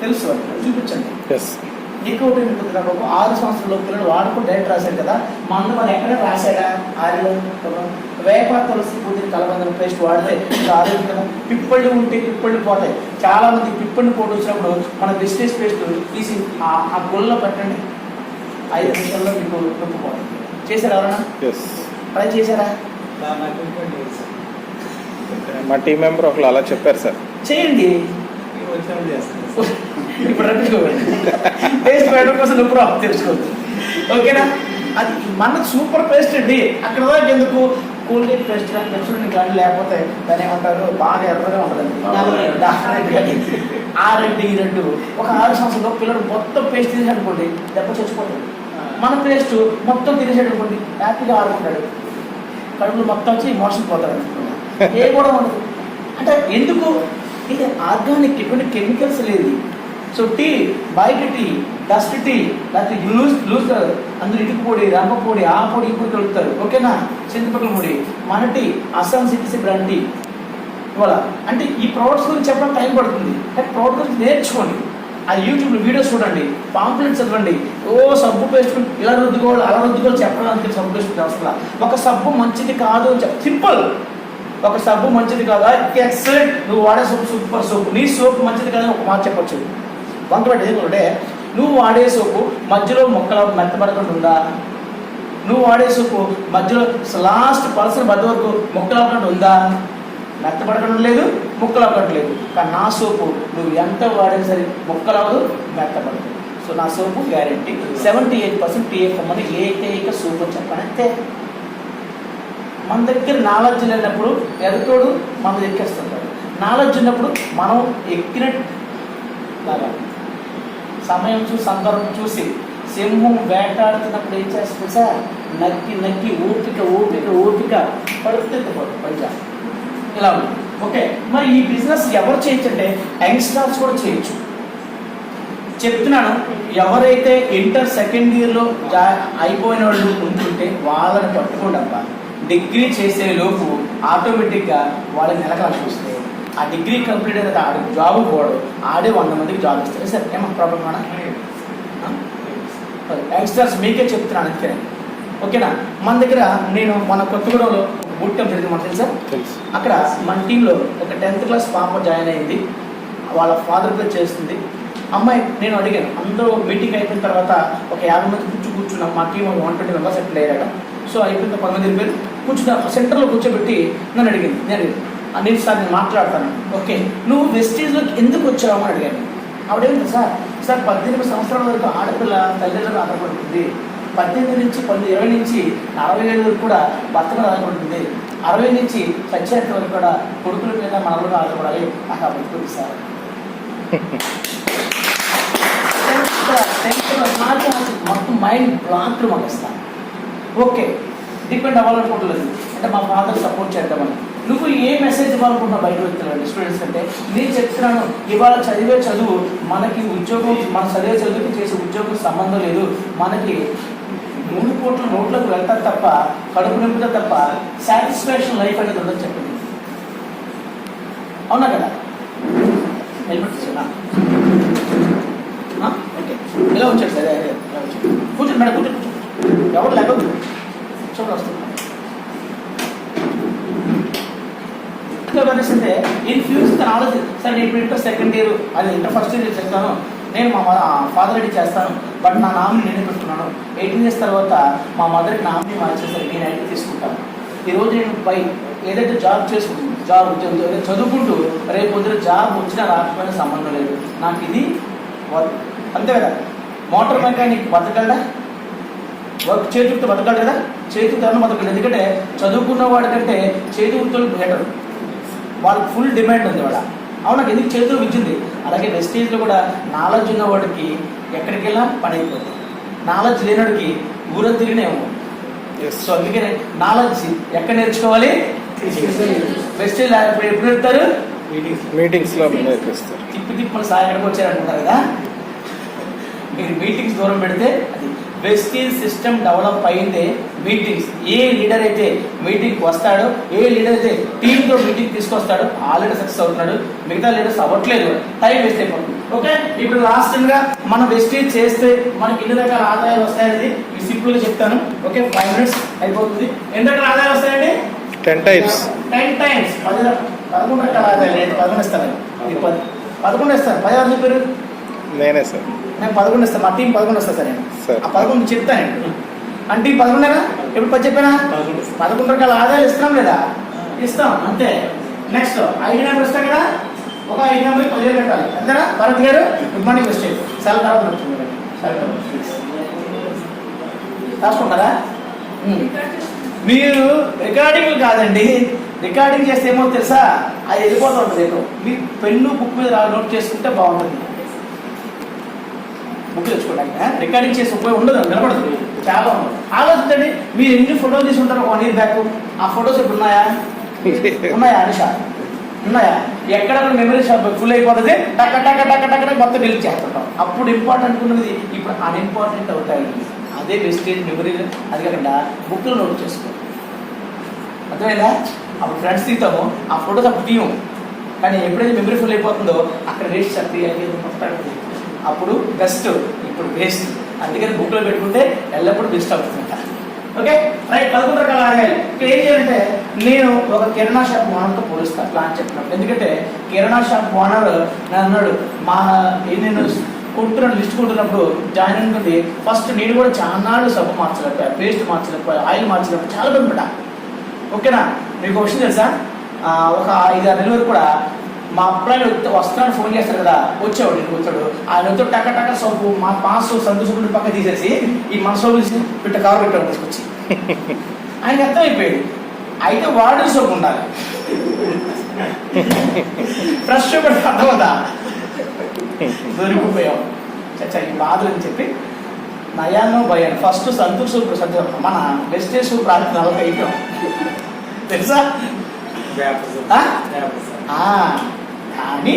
తెలుసు, చూపించండి. ఎక్కువ ఉంటుంది కదా. ఒక 6 సంవత్సరాల పిల్లలు వాడుకుని డైరెక్ట్ రాశారు కదా. మన వాళ్ళు ఎక్కడ రాశాడా? ఆరిలో వేప తులసి పుదీన కలబందన పేస్ట్ వాడితే ఆరోగ్యం కదా. పిప్పళ్ళు ఉంటే పిప్పళ్ళు పోతాయి. చాలా మంది పిప్పళ్ళు పోటీ వచ్చినప్పుడు మన వెస్టేజ్ పేస్ట్ తీసి ఆ గొల్లో పెట్టండి, 5 నిమిషాల్లో మీకు నొప్పి పోతుంది. చేశారా ఎవరన్నా? ట్రై చేశారా? మా టీం మెంబర్ ఒకళ్ళు అలా చెప్పారు సార్. చేయండి. ఇప్పుడు రప్పించుకోండి. పేస్ట్ పెట్టడం కోసం నొప్పి రావు, తెలుసుకోవద్దు. ఓకేనా? అది మన సూపర్ పేస్ట్ అండి. అక్కడ దాకా ఎందుకు? కోల్గేట్ పేస్ట్ కానీ పెన్సిల్ కానీ లేకపోతే దాన్ని ఏమంటారు, బాగా ఎర్రగా ఉంటుందండి. ఆ 2 ఒక 6 సంవత్సరంలో పిల్లలు మొత్తం పేస్ట్ తీసేఅనుకోండి, దెబ్బ చచ్చిపోతుంది. మన పేస్ట్ మొత్తం తినేసేటనుకోండి, హ్యాపీగా ఆడుకుంటాడు. కడుపులో మొత్తం వచ్చి మోషన్ పోతాడు. ఏ కూడా ఉండదు. అంటే ఎందుకు? ఇది ఆర్గానిక్, ఎటువంటి కెమికల్స్ లేదు. సో టీ, బయట టీ, డస్ట్ టీ, లేకపోతే లూజ్ అందులో ఇటుకు పొడి, రంప పొడి, ఆ పొడి, ఈ పొడి కలుపుతారు. ఓకేనా? చింతపక్కల పొడి, మన tea, Assam CTC brand tea. ఇవాళ అంటే ఈ ప్రోడక్ట్స్ గురించి చెప్పడం టైం పడుతుంది, కానీ ప్రోడక్ట్ గురించి నేర్చుకోండి. ఆ యూట్యూబ్లో వీడియోస్ చూడండి, పాంప్లెట్స్ చదవండి. ఓ సబ్బు వేసుకుని ఇలా రుద్దుకోవాలి, అలా రుద్దుకోవాలి చెప్పడానికి సబ్బు వేసుకుంటే అసలు ఒక సబ్బు మంచిది కాదు అని చెప్పి సింపుల్. ఒక సబ్బు మంచిది కాదు, ఎక్సలెంట్, నువ్వు వాడే సోపు సూపర్ సోపు, నీ సోపు మంచిది కాదని ఒక మాట చెప్పచ్చు. వంకబెట్టి ఏంటంటే నువ్వు వాడే సోపు మధ్యలో మొక్కల మెత్తబడకుండా ఉందా? నువ్వు వాడే సోపు మధ్యలో లాస్ట్ పర్సన్ మధ్య వరకు మొక్కలకుండా ఉందా? మెత్తపడకడం లేదు, ముక్కలు అవ్వడం లేదు. కానీ నా సోపు నువ్వు ఎంత వాడినా సరే ముక్కలు అవ్వదు, మెత్తపడదు. సో నా సోపు గ్యారెంటీ. 78% టీఎఫ్ అని ఏకైక సోపు అని చెప్పాను. అంతే. మన దగ్గర నాలెడ్జ్ లేనప్పుడు ఎదుటోడు మన ఎక్కేస్తుంటాడు. నాలెడ్జ్ ఉన్నప్పుడు మనం ఎక్కినట్లాగా సమయం చూసి సందర్భం చూసి సింహం వేటాడుతున్నప్పుడు ఏం చేస్తుంది సార్? నక్కి నక్కి ఓపిక ఓపిక ఓపిక పడుతుంది పైగా ఇలా ఉంది. ఓకే, మరి ఈ బిజినెస్ ఎవరు చేయొచ్చు అంటే యంగ్స్టర్స్ కూడా చేయొచ్చు. చెప్తున్నాను, ఎవరైతే ఇంటర్ సెకండ్ ఇయర్లో అయిపోయిన వాళ్ళు ఉంటుంటే వాళ్ళని పట్టుకోండి అబ్బా. డిగ్రీ చేసే లోపు ఆటోమేటిక్గా వాళ్ళకి నెలకాల్సి వస్తే ఆ డిగ్రీ కంప్లీట్ అయిన ఆడు జాబ్ పోవడం, ఆడే 100 మందికి జాబ్ ఇస్తారు. సార్ ఏమో ప్రాబ్లం అన్నా? యంగ్స్టర్స్ మీకే చెప్తున్నాను అంతే. ఓకేనా? మన దగ్గర నేను మన కొత్తగూడెంలో బూట్ క్యాంప్ జరిగింది, మనకు తెలుసా? అక్కడ మన టీంలో ఒక 10th క్లాస్ పాప జాయిన్ అయింది. వాళ్ళ ఫాదర్ పేరు చేస్తుంది అమ్మాయి. నేను అడిగాను, అందరూ మీటింగ్ అయిపోయిన తర్వాత ఒక 50 మంది కూర్చున్నాం. మా టీం 120 మెంబర్స్ సెటిల్ అయ్యాక. సో అయిపోయిన 10 మంది వెళ్ళిపోయారు. కూర్చున్న సెంటర్లో కూర్చోబెట్టి నన్ను అడిగింది. నేను సార్ నేను మాట్లాడతాను. ఓకే, నువ్వు వెస్టేజ్లోకి ఎందుకు వచ్చావు అని అడిగాను. ఆవిడేంటి సార్ 18 సంవత్సరాల వరకు ఆడపిల్ల తల్లిదండ్రులు ఆధారపడుతుంది. 18 నుంచి 20 నుంచి 60 ఏళ్ళ వరకు కూడా భర్త మీద ఆధారపడుతుంది. 60 నుంచి చచ్చేంత వరకు కూడా కొడుకుల మీద మనలో ఆధారపడాలి. నాకు అభివృద్ధి సార్ మొత్తం మైండ్ బ్లాక్లు పంపిస్తాను. ఓకే, డిపెండ్ అవ్వాలనుకుంటలేదు అంటే మా ఫాదర్ సపోర్ట్ చేద్దామని. నువ్వు ఏ మెసేజ్ ఇవ్వాలనుకుంటున్నావు బయట వ్యక్తులండి స్టూడెంట్స్ అంటే? నేను చెప్తున్నాను, ఇవాళ చదివే చదువు మనకి ఉద్యోగం, మన చదివే చదువుకి చేసే ఉద్యోగం సంబంధం లేదు. మనకి 3 కోట్ల నోట్లకు వెళ్తారు తప్ప, కడుపు నింపుతా తప్ప సాటిస్ఫాక్షన్ లైఫ్ అనేది ఉండదు. చెప్పండి, అవునా కదా? ఓకే, ఇలా వచ్చాడు సరే. కూర్చోండి మేడం, కూర్చోండి. ఎవరు లేకపోతే చూడండి వస్తుంది. అంటే ఇన్ ఫ్యూచర్ తన ఆలోచన, సార్ నేను ఇప్పుడు ఇంటర్ సెకండ్ ఇయర్, అది ఇంటర్ ఫస్ట్ ఇయర్ చేస్తాను, నేను మా ఫాదర్ రెడీ చేస్తాను, బట్ నా నామిని నేనే పెట్టుకున్నాను. 18 years తర్వాత మా మదర్కి నామిని మార్చేసరికి నేను ఐటీ తీసుకుంటాను. ఈరోజు నేను ఏదైతే జాబ్ చేసుకుంటాను, జాబ్ ఉద్యోగం చదువుకుంటూ రేపు పొద్దున జాబ్ వచ్చినా రాకపోయినా సంబంధం లేదు. నాకు ఇది వర్క్, అంతే కదా? Motor mechanic బతకగలడా? వర్క్ చేతులతో బతకాలి కదా? చేతులతో బతకలేదు. ఎందుకంటే చదువుకున్న వాడి కంటే చేతి వృత్తులు బెటర్, వాళ్ళకి ఫుల్ డిమాండ్ ఉంది వాళ్ళ. అవునా? ఎందుకు చేతులు విచ్చింది. అలాగే వెస్టేజ్లో కూడా నాలెడ్జ్ ఉన్నవాడికి ఎక్కడికి వెళ్ళినా పని అయిపోతుంది, నాలెడ్జ్ లేనివాడికి ఊరం తిరిగినేమో. సో అందుకనే నాలెడ్జ్ ఎక్కడ నేర్చుకోవాలి? వెస్టేజ్ ఎప్పుడు నేర్పుతారు? మీటింగ్స్లో నేర్పిస్తారు. తిప్పి మన సార్ ఎక్కడికి వచ్చారనుకుంటారు కదా. మీరు మీటింగ్స్ దూరం పెడితే అది వెస్టేజ్ సిస్టమ్ డెవలప్ అయిందే మీటింగ్స్. ఏ లీడర్ అయితే మీటింగ్కి వస్తాడో, ఏ లీడర్ అయితే టీంతో మీటింగ్ తీసుకొస్తాడో ఆల్రెడీ సక్సెస్ అవుతున్నాడు. మిగతా లీడర్స్ అవ్వట్లేదు, టైం వేస్ట్ అయిపోతుంది. ఓకే, ఇప్పుడు లాస్ట్గా మనం వెస్టేజ్ చేస్తే మనకి ఎన్ని రకాల ఆదాయాలు వస్తాయనేది ఈ సింపుల్గా చెప్తాను. ఓకే, 5 minutes అయిపోతుంది. ఎన్ని రకాల ఆదాయాలు వస్తాయండి? 10 times. 10 times 11 రకాల ఆదాయాలు. 11 ఇస్తాను, 11 ఇస్తాను. 16 చెప్పారు నేనే సార్. నేను 11 ఇస్తాను, మా టీం 11 వస్తా సార్. నేను ఆ 11 చెప్తానండి. అంటే 11 ఎప్పుడు 10 చెప్పానా? 11 రకాల ఆదాయాలు ఇస్తున్నాం లేదా? ఇస్తాం, అంతే. నెక్స్ట్ 5 నెంబర్ ఇస్తాం కదా, ఒక 5 నెంబర్ 10 పెట్టాలి, అంతేనా? భరత్ గారు గుడ్ మార్నింగ్ మిస్టేక్ చాలా తర్వాత రాసుకుంటారా? మీరు రికార్డింగ్లు కాదండి, రికార్డింగ్ చేస్తే ఏమో తెలుసా, అది వెళ్ళిపోతూ ఉంటుంది. మీ పెన్ను బుక్ మీద నోట్ చేసుకుంటే బాగుంటుంది. బుక్ తెచ్చుకోవడానికి రికార్డింగ్ చేసి ఉపయోగం ఉండదు, నిలబడదు, చాలా ఉండదు. ఆలోచించండి, మీరు ఎన్ని ఫోటోలు తీసుకుంటారు 1 year బ్యాక్? ఆ ఫొటోస్ ఇప్పుడు ఉన్నాయా? ఉన్నాయా అనిషా? ఉన్నాయా? ఎక్కడ మెమరీ షాప్ ఫుల్ అయిపోతుంది, టక్క టక్క టక్క టక్క మొత్తం డిలీట్ చేస్తుంటాం. అప్పుడు ఇంపార్టెంట్ ఉన్నది ఇప్పుడు అన్ఇంపార్టెంట్ అవుతాయి. అదే వెస్టేజ్ మెమరీ. అది కాకుండా బుక్లో నోట్ చేసుకో, అర్థమైందా? అప్పుడు ఫ్రెండ్స్ తీస్తాము, ఆ ఫోటోస్ అప్పుడు తీయం. కానీ ఎప్పుడైతే మెమరీ ఫుల్ అయిపోతుందో అక్కడ వేస్ట్ చెప్పి అప్పుడు బెస్ట్, ఇప్పుడు వేస్ట్. అందుకని బుక్లో పెట్టుకుంటే ఎల్లప్పుడూ బెస్ట్ అవుతుందంట. Okay right. 11 రకాల ఆదాయాలు. ఇక్కడ ఏం చేయాలంటే, నేను ఒక కిరాణా షాప్ ఓనర్తో పోలుస్తాను ప్లాన్ చెప్పినప్పుడు. ఎందుకంటే కిరాణా షాప్ ఓనర్ అన్నాడు, నేను కొంటున్నాను లిస్ట్ కొంటున్నప్పుడు జాయిన్ అనుకుంది. ఫస్ట్ నేను కూడా చాలా సబ్బు మార్చలేకపోయా, పేస్ట్ మార్చలేకపోయా, ఆయిల్ మార్చలేకపోయా, చాలా పని పెట్టా. ఓకేనా? మీకు ఒక విషయం తెలుసా, ఒక 5-6 నెలల వరకు కూడా మా అబ్బాయిలు వస్తున్నాడు ఫోన్ చేస్తారు కదా, వచ్చాడు ఇంటికి వచ్చాడు, ఆయన వచ్చాడు టక్క టక్క సోపు మా పాస్ సంతోషం పక్క తీసేసి ఈ మన సోపు తీసి కవర్ పెట్టాడు తీసుకొచ్చి. ఆయనకి అర్థమైపోయాడు అయితే వాడు సోపు ఉండాలి, ఫ్రెష్ పెట్టి అర్థమవుతా దొరికిపోయాం. చచ్చా ఈ బాధలు అని చెప్పి నయానో భయాన్ని ఫస్ట్ సంతూర్ సూప్ సత్యం మన వెస్టేజ్ సూప్ రాత్రి 40 అయిపోయాం తెలుసా. కానీ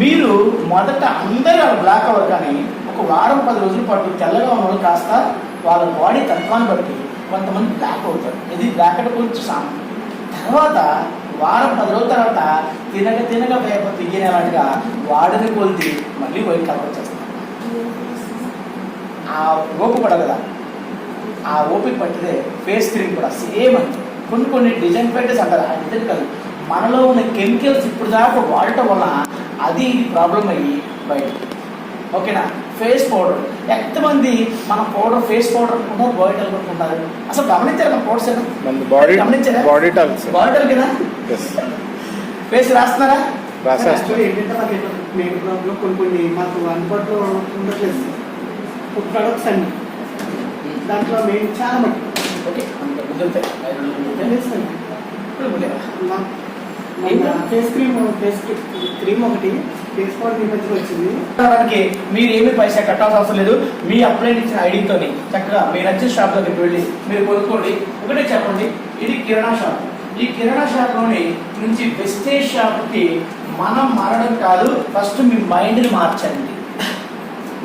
మీరు మొదట అందరూ బ్లాక్ అవ్వరు, కానీ ఒక వారం 10 రోజుల పాటు తెల్లగా ఉన్న వాళ్ళు కాస్త వాళ్ళ బాడీ తత్వాన్ని బట్టి కొంతమంది బ్లాక్ అవుతారు. ఇది బ్లాక్ అంటే కొంచెం సామాన్యం. తర్వాత వారం 10 రోజుల తర్వాత తినగా పేపర్ తిరిగినట్టుగా వాడిని కొలిది మళ్ళీ పోయి కలర్ వచ్చేస్తారు. ఆ ఓపిక పడదు కదా, ఆ ఓపిక పట్టితే ఫేస్ క్రీమ్ కూడా సేమ్ అంతే. కొన్ని డిజైన్ పెట్టేసి అంటారు, ఆ డిజైన్ కాదు, మనలో ఉన్న కెమికల్స్ ఇప్పుడు దాకా వాడటం వల్ల అది ప్రాబ్లం అయ్యి బయట. ఓకేనా. ఫేస్ పౌడర్ ఎంతమంది మన పౌడర్ ఫేస్ పౌడర్ అనుకుంటారు, బాడీ టాల్ అనుకుంటారు. అసలు గమనించారు మన పౌడర్స్ గమనించారా? బాడీ టాల్ కదా. ఫేస్ రాస్తున్నారా? కొన్ని మాకు అందుబాటులో ఉండట్లేదు ప్రొడక్ట్స్ అండి, దాంట్లో మేము చాలా మట్టి ఓకే ఫేస్ క్రీమ్ ఒకటి ఫేస్ పౌడర్ ఈ మధ్యలో వచ్చింది. మీరు ఏమీ పైసా కట్టాల్సిన అవసరం లేదు. మీ అప్లై ఇచ్చిన ఐడితో చక్కగా మీరు నచ్చిన షాప్ దగ్గరికి వెళ్ళి మీరు కొనుక్కోండి. ఒకటే చెప్పండి, ఇది కిరాణా షాప్. ఈ కిరాణా షాప్లోని నుంచి వెస్టేజ్ షాప్కి మనం మారడం కాదు, ఫస్ట్ మీ మైండ్ని మార్చండి.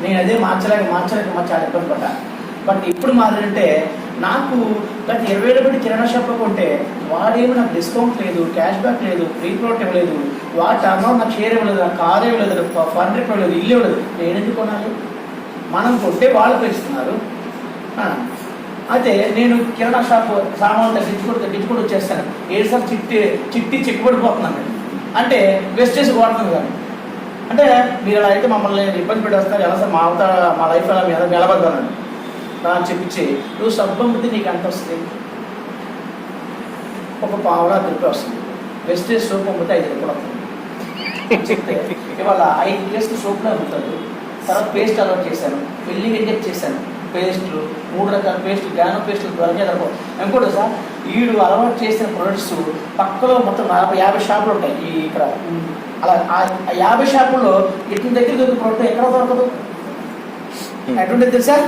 నేను అదే మార్చలేక చాలా ఇబ్బంది పడ్డా. బట్ ఇప్పుడు మారంటే నాకు గత 20 ఏళ్ళ బట్టి కిరాణా షాప్లో కొంటే వాడేమో నాకు డిస్కౌంట్ లేదు, క్యాష్ బ్యాక్ లేదు, ఫ్రీ ప్రోడక్ట్ ఇవ్వలేదు, వాడు టర్న్ నాకు షేర్ ఇవ్వలేదు, నాకు కార్ ఇవ్వలేదు, ఫండ్ ఇవ్వలేదు, ఇల్లు ఇవ్వలేదు. నేను ఎందుకు కొనాలి? మనం కొంటే వాళ్ళు పెంచుతున్నారు. అయితే నేను కిరాణా షాప్ సామాన్లు తగ్గించుకుంటూ వచ్చేస్తాను. ఏడు సార్ చిట్టి చెక్కుబడిపోతున్నాను అంటే వెస్టేజ్ వాడుతుంది కానీ. అంటే మీరు అలా అయితే మమ్మల్ని ఇబ్బంది పెట్టేస్తున్నారు, ఎలా సార్ మా లైఫ్ అలా మీద నిలబడ్డానండి అని చెప్పించి, నువ్వు సబ్బు అమ్మితే నీకు ఎంత వస్తుంది? ఒక పావులా రూపాయలు వస్తుంది. వెస్టేజ్ సోప్ అమ్మితే 5 రూపాయలు వస్తుంది చెప్తే ఇవాళ 5 కేసులు సోప్లో అమ్ముతాడు. తర్వాత పేస్ట్ అలవాటు చేశాను, పెళ్ళికి ఇంజెక్ట్ చేశాను, పేస్టులు 3 రకాల పేస్టులు, గ్యానో పేస్టులు త్వరగా దొరకవు. ఇంకోటి సార్, వీడు అలవాటు చేసిన ప్రొడక్ట్స్ పక్కలో మొత్తం 40-50 షాపులు ఉంటాయి ఈ ఇక్కడ. అలా ఆ 50 షాపుల్లో ఇతని దగ్గర దొరికిన ప్రోడక్ట్ ఎక్కడ దొరకదు. ఎటువంటి తెలుసా?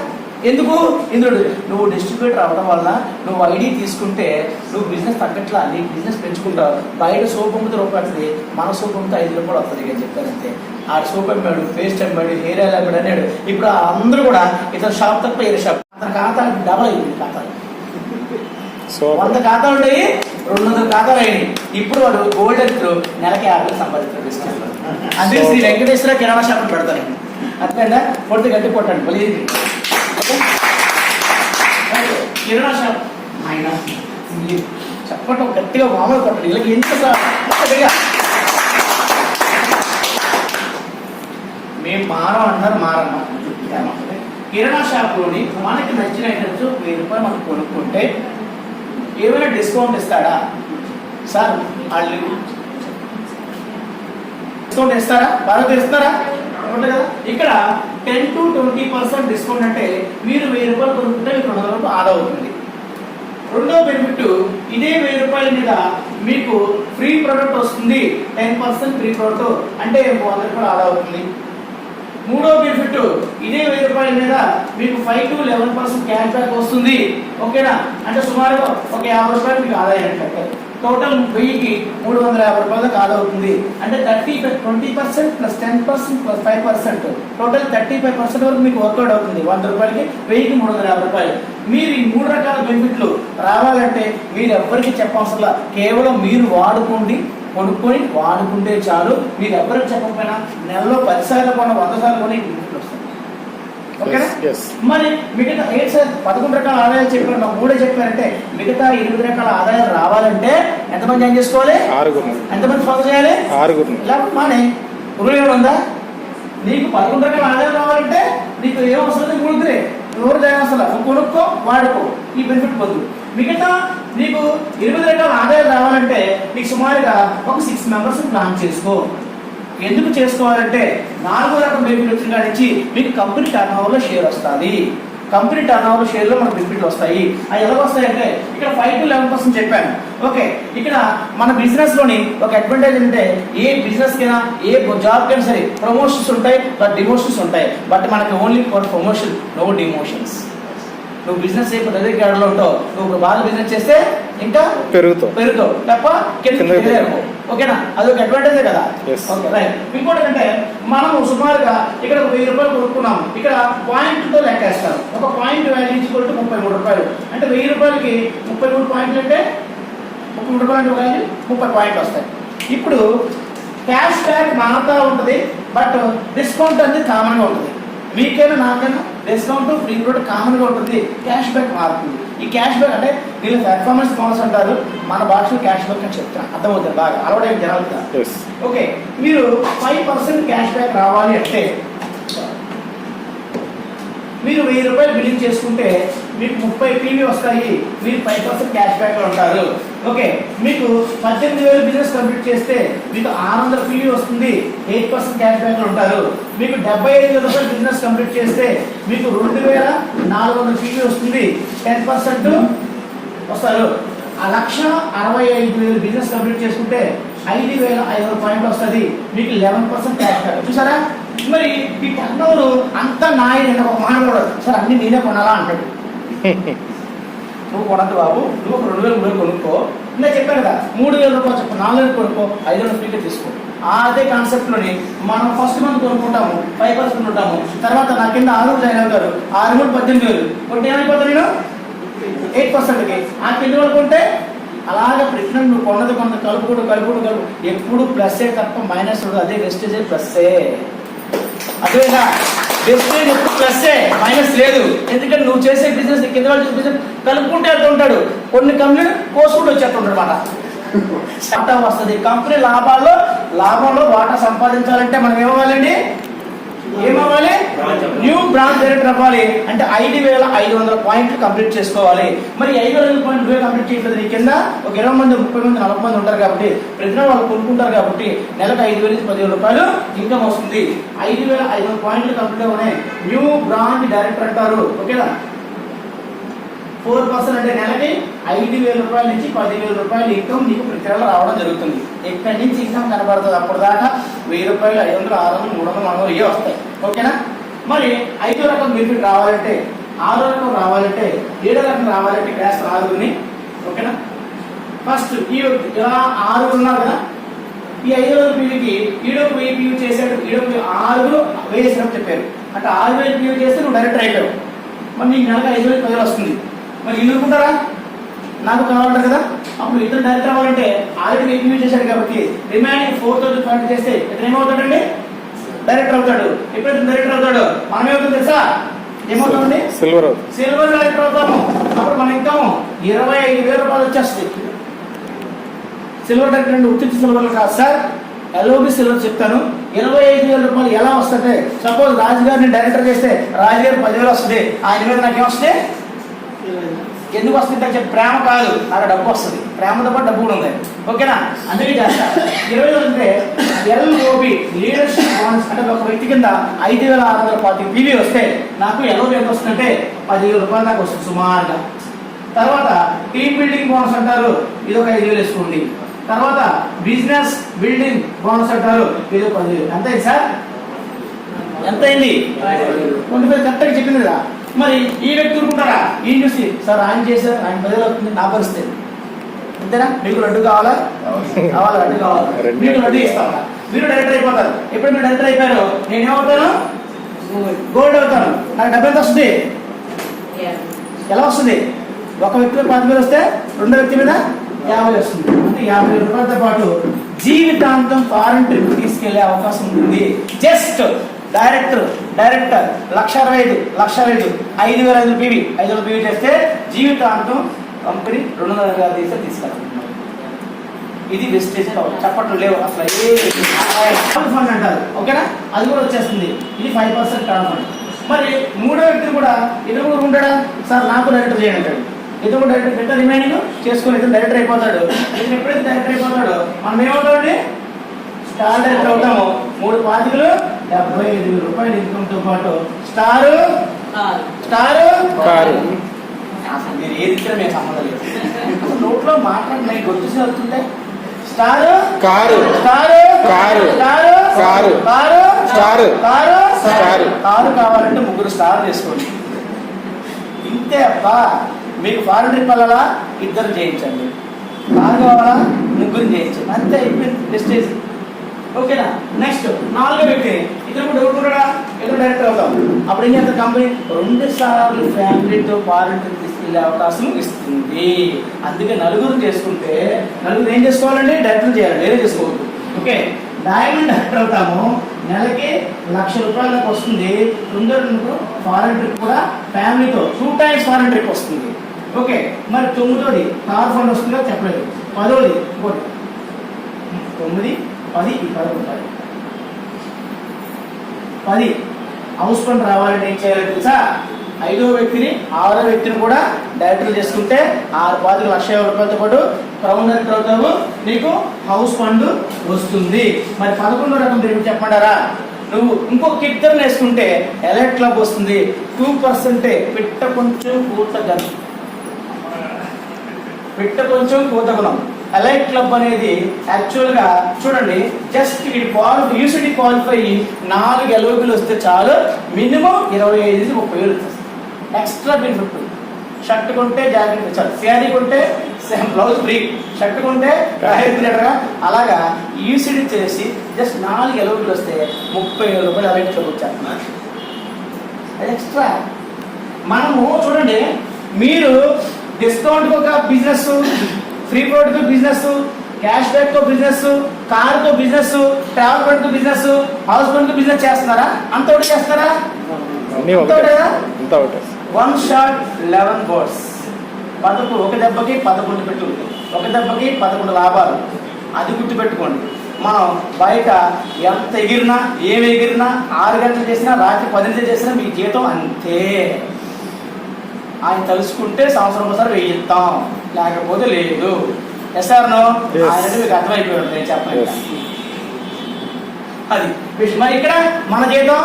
ఎందుకు? ఇంద్రుడు నువ్వు డిస్ట్రిబ్యూటర్ అవ్వడం వల్ల నువ్వు ఐడి తీసుకుంటే నువ్వు బిజినెస్ తగ్గట్లా, నీ బిజినెస్ పెంచుకుంటావు. బయట సోప్ అమ్మితే రూపాయలు, మన సోప్ అమ్మితే 5 రూపాయలు వస్తుంది అని చెప్పారంతే. ఆ సోప్ అమ్మాడు, పేస్ట్ అమ్మాడు, హెయిర్ ఆయిల్ అమ్మాడు అన్నాడు. ఇప్పుడు అందరూ కూడా ఇతను షాప్ తప్ప వేరే షాప్. అతని ఖాతాలు డబల్ అయింది. ఖాతాలు 100 ఖాతాలు ఉంటాయి, 200 ఖాతాలు అయినాయి. ఇప్పుడు వాడు గోల్డెన్ త్రూ నెలకి 50 సంపాదిస్తాడు. అదే శ్రీ వెంకటేశ్వర కిరాణా షాప్ పెడతాను. అట్లా పొడితే గట్టి కొట్టండి మళ్ళీ కిరాణా షాప్ ఆయన చెప్పటం గట్టిగా మామూలు కొట్టండి. వీళ్ళకి ఎంత గట్టిగా మేము మారం అంటారు, మారమ్మా. కిరాణా షాప్లోని మనకి నచ్చిన ఐటమ్స్ 1000 రూపాయలు మనం కొనుక్కుంటే ఏమైనా డిస్కౌంట్ ఇస్తాడా సార్? వాళ్ళు డిస్కౌంట్ ఇస్తారా? బాగా ఇస్తారా? కదా. ఇక్కడ 10 to 20% డిస్కౌంట్ అంటే మీరు 1000 రూపాయలు కొనుక్కుంటే మీకు 200 రూపాయలు ఆదా అవుతుంది. రెండో బెనిఫిట్, ఇదే 1000 రూపాయల మీద మీకు ఫ్రీ ప్రోడక్ట్ వస్తుంది. 10% ఫ్రీ ప్రోడక్ట్ అంటే 100 రూపాయలు ఆదా అవుతుంది. మూడో బెనిఫిట్, ఇదే 1000 రూపాయల మీద మీకు 5 to 11% క్యాష్ బ్యాక్ వస్తుంది. ఓకేనా. అంటే సుమారుగా ఒక 50 రూపాయలు మీకు ఆదాయం కట్టారు. టోటల్ 1000కి 350 రూపాయలకు ఆదా అవుతుంది. అంటే 20% ప్లస్ 10% ప్లస్ 5%, టోటల్ 35% వరకు మీకు వర్కౌట్ అవుతుంది. 100 రూపాయలకి 1000కి 350 రూపాయలు. మీరు ఈ 3 రకాల బెనిఫిట్లు రావాలంటే మీరు ఎవ్వరికి చెప్పవసరం, కేవలం మీరు వాడుకోండి, కొనుక్కొని వాడుకుంటే చాలు. మీరు ఎవరికి చెప్పకపోయినా నెలలో 10 సార్లు కొన్న 100 సార్లు కొని బెనిఫిట్లు వస్తాయి. ఓకేనా. మరి మిగతా 11 రకాల ఆదాయాలు చెప్పారు, నాకు 3 చెప్పారంటే మిగతా 8 రకాల ఆదాయాలు రావాలంటే ఎంతమంది జాయిన్ చేసుకోవాలి? 6. ఎంతమంది ఫాలో చేయాలి? 6. లేకపోతే మానే రూల్ ఏమైనా ఉందా? నీకు 11 రకాల ఆదాయం రావాలంటే నీకు ఏం అవసరం లేదు, 3. ఎవరు అసలు నువ్వు కొనుక్కో వాడుకో ఈ బెనిఫిట్ పొందు. మిగతా నీకు 20 రకాల ఆదాయాలు రావాలంటే నీకు సుమారుగా ఒక 6 మెంబర్స్ ప్లాన్ చేసుకో. ఎందుకు చేసుకోవాలంటే 4వ రకం బెనిఫిట్ వచ్చిన కాడి నుంచి మీకు కంపెనీ టర్న్ ఓవర్లో షేర్ వస్తుంది. కంపెనీ టర్న్ ఓవర్ షేర్లో మనకు బెనిఫిట్లు వస్తాయి. అవి ఎలా వస్తాయంటే ఇక్కడ 5 to 11% చెప్పాను. ఓకే, ఇక్కడ మన బిజినెస్లోని ఒక అడ్వాంటేజ్ అంటే ఏ బిజినెస్కైనా ఏ జాబ్కైనా సరే ప్రమోషన్స్ ఉంటాయి, బట్ డిమోషన్స్ ఉంటాయి. బట్ మనకి ఓన్లీ ఫర్ ప్రమోషన్, నో డిమోషన్స్. నువ్వు బిజినెస్ అయిపోతే అదే గేడలో ఉంటావు. నువ్వు బాగా బిజినెస్ చేస్తే ఇంకా పెరుగుతావు తప్ప కింద. ఓకేనా, అదొక అడ్వాంటేజే కదా. Okay right. ఇంకోటి అంటే మనం సుమారుగా ఇక్కడ 1000 రూపాయలు కొనుక్కున్నాం. ఇక్కడ పాయింట్తో లెక్కేస్తారు. ఒక పాయింట్ వాల్యూ ఈక్వల్ టు 33 రూపాయలు. అంటే 1000 రూపాయలకి 33 పాయింట్లు అంటే 33 రూపాయలు వాల్యూ 30 పాయింట్లు వస్తాయి. ఇప్పుడు క్యాష్ బ్యాక్ మారుతూ ఉంటుంది, బట్ డిస్కౌంట్ అనేది కామన్గా ఉంటుంది. మీకైనా నాకైనా డిస్కౌంట్ ఫ్రీ ప్రోడక్ట్ కామన్గా ఉంటుంది, క్యాష్ బ్యాక్ మారుతుంది. ఈ క్యాష్ బ్యాక్ అంటే వీళ్ళు పెర్ఫార్మెన్స్ బోనస్ అంటారు, మన భాషలో క్యాష్ బ్యాక్ అని చెప్తాను. అర్థమవుతుంది బాగా అలవాటు జనాలు. ఓకే, మీరు 5% క్యాష్ బ్యాక్ రావాలి అంటే మీరు 1000 రూపాయలు బిల్లింగ్ చేసుకుంటే మీకు 30 PV వస్తాయి. మీరు 5% క్యాష్ బ్యాక్లో ఉంటారు. ఓకే, మీకు 18,000 బిజినెస్ కంప్లీట్ చేస్తే మీకు 600 PV వస్తుంది, 8% క్యాష్ బ్యాక్లో ఉంటారు. మీకు 75,000 రూపాయలు బిజినెస్ కంప్లీట్ చేస్తే మీకు 2,400 PV వస్తుంది, 10% వస్తారు. 1,65,000 బిజినెస్ కంప్లీట్ చేసుకుంటే 5,500 పాయింట్లు వస్తుంది, మీకు 11% క్యాష్ బ్యాక్. చూసారా, మరి ఈ టర్న్ ఓవర్ అంతా నాయన ఒక మానవుడు సార్ అన్ని నేనే కొనాలా అంటాడు. నువ్వు కొనద్దు బాబు, నువ్వు ఒక 2,000 కొనుక్కో. ఇలా చెప్పాను కదా, 3,000 రూపాయలు చెప్పు, 4,000 కొనుక్కో, 5,000 ఫ్రీగా తీసుకో. అదే కాన్సెప్ట్లోని మనం ఫస్ట్ మంత్ కొనుక్కుంటాము, 5% ఉంటాము. తర్వాత నా కింద 6 జాయిన్ అవుతారు, 6 18,000 కొంటే ఏమైపోతాను నేను 8%కి. ఆ కింద వాళ్ళు కొంటే అలాగే ప్రశ్న నువ్వు కొన్నది కలుపుకుంటూ ఎప్పుడు ప్లస్సే తప్ప మైనస్ ఉండదు. అదే వెస్టేజ్ ప్లస్సే. అదేనా, వెస్టేజ్ ఎప్పుడు ప్లస్సే, మైనస్ లేదు. ఎందుకంటే నువ్వు చేసే బిజినెస్ కింద వాళ్ళు బిజినెస్ కలుపుకుంటే వెళ్తూ ఉంటాడు. కొన్ని కంపెనీలు కోసుకుంటూ వచ్చేస్తుంటాడు అనమాట. వాటా వస్తుంది. కంపెనీ లాభంలో వాటా సంపాదించాలంటే మనం ఏమవ్వాలండి, ఏమవ్వాలి, న్యూ బ్రాంచ్ డైరెక్టర్ అవ్వాలి. అంటే 5,500 పాయింట్లు కంప్లీట్ చేసుకోవాలి. మరి 5,500 పాయింట్లు నువ్వే కంప్లీట్ చేయలేదు. నీ కింద ఒక 20 మంది 30 మంది 40 మంది ఉంటారు కాబట్టి ప్రతి వాళ్ళు కొనుక్కుంటారు కాబట్టి నెలకు 5,000 నుంచి 10,000 రూపాయలు ఇన్కమ్ వస్తుంది. 5,500 పాయింట్లు కంప్లీట్ అవ్వనే న్యూ బ్రాంచ్ డైరెక్టర్ అంటారు. ఓకేనా, 4% అంటే నెలకి 5,000 రూపాయల నుంచి 10,000 రూపాయలు ఇన్కమ్ నీకు ప్రతి నెల రావడం జరుగుతుంది. ఇక్కడి నుంచి ఇన్కమ్ కనబడుతుంది. అప్పుడు దాకా 1,000 రూపాయలు, 500, 600, 300, 400 ఇవే వస్తాయి. ఓకేనా, మరి 5వ రకం బెనిఫిట్ రావాలంటే, 6వ రకం రావాలంటే, 7వ రకం రావాలంటే క్లాస్ 6ని. ఓకేనా, ఫస్ట్ ఈ ఇలా 6 ఉన్నారు కదా, ఈ 5,000 PVకి ఈడొక 1000 PV చేశాడు, ఈడొక 6 వేసినట్టు చెప్పారు. అంటే 6,000 PV చేస్తే నువ్వు డైరెక్టర్ అయిపోయావు. మరి నీకు నెలకు 5,000 10,000 వస్తుంది. మరి ఇల్లుకుంటారా, నాకు కావాలంటారు కదా. అప్పుడు ఇతను డైరెక్టర్ అవ్వాలంటే ఆల్రెడీ రివ్యూ చేశాడు కాబట్టి రిమైనింగ్ 4,000 పాయింట్ చేస్తే ఇతను ఏమవుతాడండి, డైరెక్టర్ అవుతాడు. ఎప్పుడైతే డైరెక్టర్ అవుతాడు మనం ఏమవుతుంది తెలుసా, ఏమవుతామండి, సిల్వర్ డైరెక్టర్ అవుతాము. అప్పుడు మన ఇన్కమ్ 25,000 రూపాయలు వచ్చేస్తుంది. సిల్వర్ డైరెక్టర్ అంటే ఉచిత సిల్వర్ కాదు సార్, ఎల్ఓబి సిల్వర్ చెప్తాను. 25,000 రూపాయలు ఎలా వస్తుంటే, సపోజ్ రాజుగారిని డైరెక్టర్ చేస్తే రాజుగారు 10,000 వస్తుంది. ఆయన మీద నాకు ఏమొస్తుంది, ఎందుకు వస్తుంది అని చెప్పి ప్రేమ కాదు, నాకు డబ్బు వస్తుంది. ప్రేమతో పాటు డబ్బు కూడా ఉంది. ఓకేనా, అందుకే చేస్తా. 20,000 అంటే ఎల్ఓబి లీడర్షిప్ బోనస్. అంటే ఒక వ్యక్తి కింద 5,640 PV వస్తే నాకు ఎల్ఓబి ఎంత వస్తుందంటే 10,000 రూపాయలు దాకా వస్తుంది సుమారుగా. తర్వాత టీమ్ బిల్డింగ్ బోనస్ అంటారు, ఇది ఒక 5,000 వేసుకోండి. తర్వాత బిజినెస్ బిల్డింగ్ బోనస్ అంటారు, ఇది 10,000. ఎంత అయింది సార్, ఎంత అయింది, 25 కరెక్ట్గా చెప్పింది కదా. మరి ఈ వ్యక్తి ఊరుకుంటారా, ఈ చూసి సార్ ఆయన చేశారు, ఆయన 10,000 అవుతుంది, నా పరిస్థితి అంతేనా. మీకు లడ్డు కావాలా, లడ్డు కావాలా, మీకు లడ్డు ఇస్తారా, మీరు డైరెక్టర్ అయిపోతారు. ఎప్పుడు మీరు డైరెక్టర్ అయిపోయారు, నేనేమవుతాను, గోల్డ్ అవుతాను. నాకు డబ్బు ఎంత వస్తుంది, ఎలా వస్తుంది, ఒక వ్యక్తి మీద 10,000 వస్తే రెండో వ్యక్తి మీద 50,000 వస్తుంది. అంటే 50,000 రూపాయలతో పాటు జీవితాంతం ఫారెన్ ట్రిప్ తీసుకెళ్లే అవకాశం ఉంటుంది. జస్ట్ డైరెక్టర్ 1,65,000 5,500 PV 5,000 PV చేస్తే జీవితాంతం కంపెనీ 200,000 తీసుకెళ్తాం. ఇది వెస్టేజ్ చెప్పట్లు లేవు అసలు. ఏ ఫండ్ అంటారు, ఓకేనా, అది కూడా వచ్చేస్తుంది. ఇది 5% టర్న్ ఫండ్. మరి మూడో వ్యక్తి కూడా ఇతను కూడా ఉంటాడా, సార్ నాకు డైరెక్టర్ చేయండి అంటాడు. ఇతను కూడా డైరెక్టర్ పెద్ద రిమైనింగ్ చేసుకొని ఇతను డైరెక్టర్ అయిపోతాడు. ఇతను ఎప్పుడైతే డైరెక్టర్ అయిపోతాడు మనం ఏమవుతామండి, స్టార్ డైరెక్టర్ అవుతాము. 3 పాతికలు 75,000 రూపాయలు ఇన్కమ్తో పాటు స్టారు కారు. అసలు మీరు ఏది ఇచ్చినా మేము సంబంధం లేదు. అసలు నోట్లో మాట్లాడినాయి గుర్తు వస్తుంటే star car. Star car. Star car. Car star. Car star. Car కావాలంటే 3 స్టార్ చేసుకోండి. ఇంతే అబ్బా. మీకు ఫారెన్ ట్రిప్ వెళ్ళాలా, 2 చేయించండి. కారు కావాలా, 3 చేయించండి. అంతే అయిపోయింది ప్రెస్టేజ్. ఓకేనా. నెక్స్ట్ 4వ వ్యక్తి ఇతను కూడా ఎవరుకున్నాడా, ఇతను డైరెక్టర్ అవుతాం. అప్పుడు ఏం చేస్తారు కంపెనీ 2 సార్లు ఫ్యామిలీతో ఫారెన్ ట్రిప్ తీసుకెళ్లే అవకాశం ఇస్తుంది. అందుకే 4 చేసుకుంటే 4 ఏం చేసుకోవాలండి, డైరెక్టర్ చేయాలి, వేరే చేసుకోవద్దు. ఓకే. డైమండ్ డైరెక్టర్ అవుతాము. నెలకి ₹1,00,000 దాకా వస్తుంది. 2 ఫారెన్ ట్రిప్ కూడా ఫ్యామిలీతో 2 times ఫారెన్ ట్రిప్ వస్తుంది. ఓకే. మరి 9వది కార్ ఫండ్ వస్తుందో చెప్పలేదు. 10వది ఇంకోటి 9, 10 ఈ 11 10 హౌస్ ఫండ్ రావాలంటే ఏం చేయాలో తెలుసా, 5వ వ్యక్తిని 6వ వ్యక్తిని కూడా డైరెక్టర్ చేసుకుంటే 6 పాతికలు ₹1,00,000 పాటు క్రౌన్ డైరెక్టర్ అవుతావు, నీకు హౌస్ ఫండ్ వస్తుంది. మరి 11వ రకం మీరు చెప్పమంటారా, నువ్వు ఇంకొక 2 వేసుకుంటే ఎలైట్ క్లబ్ వస్తుంది. 2% పిట్ట కొంచెం కూత గుణం. ఎలైట్ క్లబ్ అనేది యాక్చువల్గా చూడండి, జస్ట్ యూసిటీ క్వాలిఫై 4 ఎలవబుల్ వస్తే చాలు, మినిమం 25-30 వస్తుంది. Extra benefit. షర్ట్ కొంటే జాకెట్ చాలు, శారీ కొంటే బ్లౌజ్ ఫ్రీ, షర్ట్ కొంటే లీటర్గా అలాగా యూసిటీ చేసి జస్ట్ 4 ఎలవబుల్ వస్తే ₹30,000 ఎలైట్ క్లబ్ వచ్చేస్తున్నారు. ఎక్స్ట్రా. మనము చూడండి, మీరు డిస్కౌంట్కి ఒక business, free product business, cash back తో బిజినెస్, కార్ తో బిజినెస్, ట్రావెల్ ఫండ్ తో బిజినెస్, హౌస్ ఫండ్ తో బిజినెస్ చేస్తున్నారా? అంత ఒకటి చేస్తారా? One shot 11 birds. ఒక దెబ్బకి 11 పెట్టులు, ఒక దెబ్బకి 11 లాభాలు. అది గుర్తుపెట్టుకోండి. మనం బయట ఎంత ఎగిరినా, ఏమి ఎగిరినా, 6 గంటలు చేసినా, రాత్రి 10 గంటలు చేసినా మీ జీతం అంతే. ఆయన తలుసుకుంటే సంవత్సరం ఒకసారి వేయిస్తాం, లేకపోతే లేదు. ఎస్ఆర్నో ఆయన మీకు అర్థమైపోయాడు, నేను చెప్పలేదు. అది మరి ఇక్కడ మన జీతం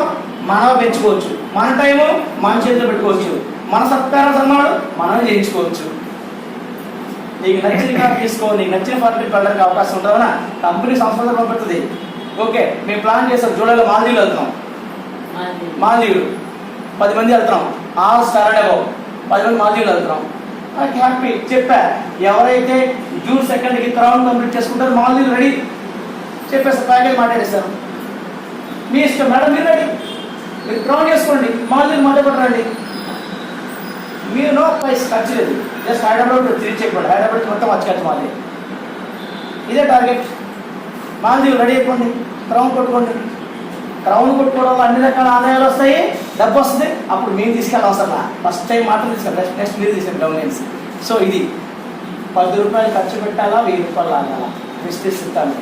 మనం పెంచుకోవచ్చు, మన టైము మన చేతిలో పెట్టుకోవచ్చు, మన సత్కారం సన్మానం మనం చేయించుకోవచ్చు. నీకు నచ్చిన కార్ తీసుకో, నీకు నచ్చిన ఫార్మేట్ వెళ్ళడానికి అవకాశం ఉంటుందా, కంపెనీ సంస్థలు పంపుతుంది. ఓకే, మేము ప్లాన్ చేస్తాం, జూలైలో మాల్దీవులు వెళ్తున్నాం. మాల్దీవులు 10 మంది వెళ్తున్నాం, 6 స్టార్ అబౌవ్ 10 మంది మాల్దీవులు వెళ్తున్నాం. నాకు హ్యాపీ. చెప్పా, ఎవరైతే జూన్ 2కి క్రౌన్ కంప్లీట్ చేసుకుంటారో మాల్దీవులు రెడీ చెప్పేస్తారు, ప్యాకేజ్ మాట్లాడేస్తారు. మీ ఇష్టం మేడం, మీరు రెడీ, మీరు క్రౌన్ చేసుకోండి, మాల్దీవులు మాట్లాడరండి. మీరు నో పైసా ఖర్చు లేదు, జస్ట్ హైదరాబాద్ తిరిగి చెప్పండి, హైదరాబాద్ మొత్తం వచ్చి మాది. ఇదే టార్గెట్. మాల్దీవులు రెడీ అయిపోండి, క్రౌన్ కొట్టుకోండి. క్రౌన్ కొట్టుకోవడం వల్ల అన్ని రకాల ఆదాయాలు వస్తాయి, డబ్బు వస్తుంది. అప్పుడు మేము తీసుకెళ్ళి అవసరం, ఫస్ట్ టైం మాత్రం తీసుకెళ్ళి, నెక్స్ట్ మీరు తీసుకెళ్ళి డౌన్లైన్స్. సో ఇది ₹10 ఖర్చు పెట్టాలా, ₹1000 లాగాలా, మిస్టేక్స్ ఇస్తాను.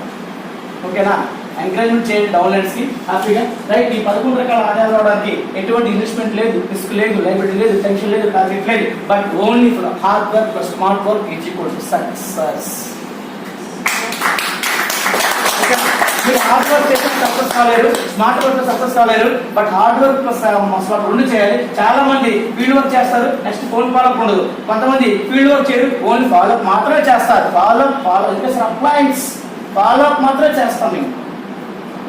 ఓకేనా. ఎంకరేజ్మెంట్ చేయండి డౌన్లైన్స్కి హ్యాపీగా. రైట్. ఈ 11 రకాల ఆదాయాలు రావడానికి ఎటువంటి ఇన్వెస్ట్మెంట్ లేదు, రిస్క్ లేదు, లైబిలిటీ లేదు, టెన్షన్ లేదు, టార్గెట్ లేదు. But only for hard work plus smart work is equal to success. మీరు హార్డ్ వర్క్ చేస్తే సక్సెస్ కాలేరు, స్మార్ట్ వర్క్ సక్సెస్ కాలేరు. But hard work plus smart 2 చేయాలి. చాలా మంది ఫీల్డ్ వర్క్ చేస్తారు, నెక్స్ట్ ఫోన్ ఫాలోఅప్ ఉండదు. కొంతమంది ఫీల్డ్ వర్క్ చేయరు, ఓన్లీ ఫాలోఅప్ మాత్రమే చేస్తారు. అప్లయన్స్ ఫాలోఅప్ మాత్రమే చేస్తాం. మేము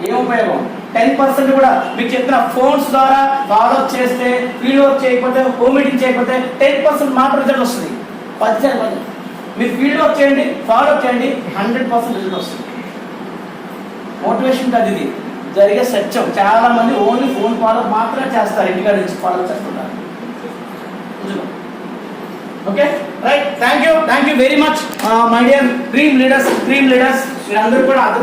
ఏం ఉపయోగం? 10% కూడా మీకు చెప్పిన ఫోన్స్ ద్వారా ఫాలోఅప్ చేస్తే, ఫీల్డ్ వర్క్ చేయకపోతే, హోమ్ మీటింగ్ చేయకపోతే 10% మాత్రం రిజల్ట్ వస్తుంది. 10% మీరు ఫీల్డ్ వర్క్ చేయండి, ఫాలోఅప్ చేయండి, 100% రిజల్ట్ వస్తుంది. మోటివేషన్ కాదు, ఇది జరిగే సత్యం. చాలా మంది ఓన్లీ ఫోన్ ఫాలోఅప్ మాత్రమే చేస్తారు, ఇంటికాడ నుంచి ఫాలోఅప్ చేస్తుంటారు. Okay, right. Thank you very much my dear dream leaders. మీరు అందరూ కూడా అర్థం